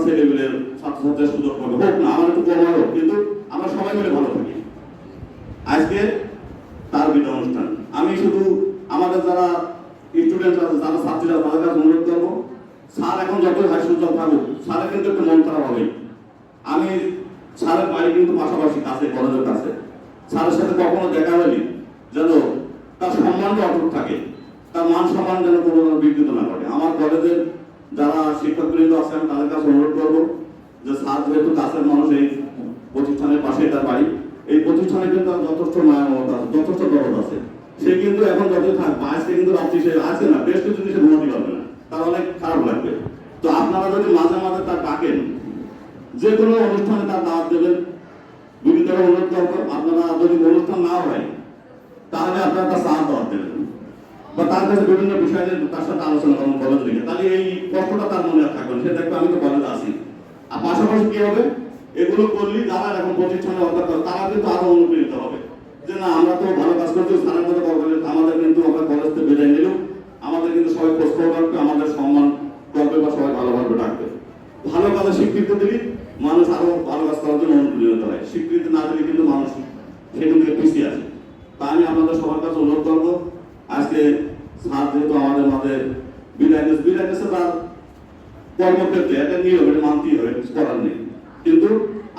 ছেলেমেয়ের ছাত্রছাত্রীর সুযোগ পাবে, হোক না আমার একটু কম হোক, কিন্তু আমরা সবাই মিলে ভালো থাকি। আজকে তার বিদায় অনুষ্ঠান। আমি শুধু আমাদের যারা স্টুডেন্ট আছে, যারা ছাত্রীরা, তাদের কাছে অনুরোধ করবো, স্যার এখন যতই হাই স্কুল থাকুক, স্যারের কিন্তু একটু মন খারাপ হবে। আমি স্যারের বাড়ি কিন্তু পাশাপাশি কাছে, কলেজের কাছে। স্যারের সাথে কখনো দেখা হয়নি, যেন তার সম্মানটা অটুট থাকে, তার মান সম্মান যেন কোনো বিকৃত না ঘটে। আমার কলেজের যারা শিক্ষকবৃন্দ আছেন তাদের কাছে অনুরোধ করবো যে স্যার যেহেতু কাছের মানুষ, এই প্রতিষ্ঠানের পাশে তার বাড়ি, এই প্রতিষ্ঠানে কিন্তু যথেষ্ট মায়া মমতা আছে, যথেষ্ট দরদ আছে। সে কিন্তু এখন যতই থাকবে, আজকে কিন্তু রাত্রি সে আছে না, বেশ কিছু সে ঘুমাতে পারবে না, তার অনেক খারাপ লাগবে। তো আপনারা যদি মাঝে মাঝে তার ডাকেন, যে কোনো অনুষ্ঠানে তার দাওয়াত দেবেন, বিভিন্ন অনুরোধ করবো। আপনারা যদি অনুষ্ঠান না হয় তাহলে আপনারা তার চা দাওয়াত দেবেন, বা তার কাছে বিভিন্ন বিষয় নিয়ে তার সাথে আলোচনা করবেন কলেজ থেকে। তাহলে এই কষ্টটা তার মনে আর থাকবে না, সে দেখবে আমি তো কলেজে আছি। আর পাশাপাশি কি হবে, এগুলো করলেই যারা এখন প্রতিষ্ঠানে অর্থাৎ তারা কিন্তু আরো অনুপ্রেরিত হবে যে না, আমরা তো ভালো কাজ করছি, স্থানের মতো করবেন, আমাদের কিন্তু আমরা কলেজ থেকে বেরিয়ে নিলেও আমাদের কিন্তু সবাই খোঁজ খবর রাখবে, আমাদের সম্মান করবে বা সবাই ভালোভাবে ডাকবে। ভালো কাজে স্বীকৃতি দিলে মানুষ আরো ভালো কাজ করার জন্য অনুপ্রেরিত হয়। স্বীকৃতি না দিলে কিন্তু মানুষ সেখান থেকে পিছিয়ে আসে। তা আমি আপনাদের সবার কাছে অনুরোধ করবো, আজকে স্যার যেহেতু আমাদের মাঝে বিদায় নিয়েছে, তার কর্মক্ষেত্রে একটা নিয়ম, এটা মানতেই হবে, করার নেই। কিন্তু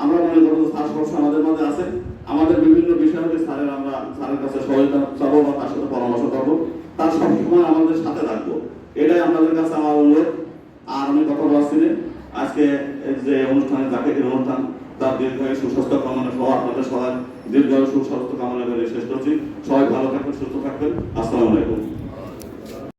আমরা মনে করবো স্যার সবসময় আমাদের মাঝে আছে, আমাদের বিভিন্ন বিষয় হলে আমরা স্যারের কাছে সহায়তা চাবো বা তার সাথে পরামর্শ করবো, তার সবসময় আমাদের সাথে রাখবো, এটাই আপনাদের কাছে আমার অনুরোধ। আর আমি কথা বলছি না, আজকে যে অনুষ্ঠানে যাকে অনুষ্ঠান, তার দীর্ঘায়ু সুস্বাস্থ্য কামনা সহ আপনাদের সবাই দীর্ঘায়ু সুস্বাস্থ্য কামনা করে শেষ করছি। সবাই ভালো থাকবেন, সুস্থ থাকবেন। আসসালামু আলাইকুম।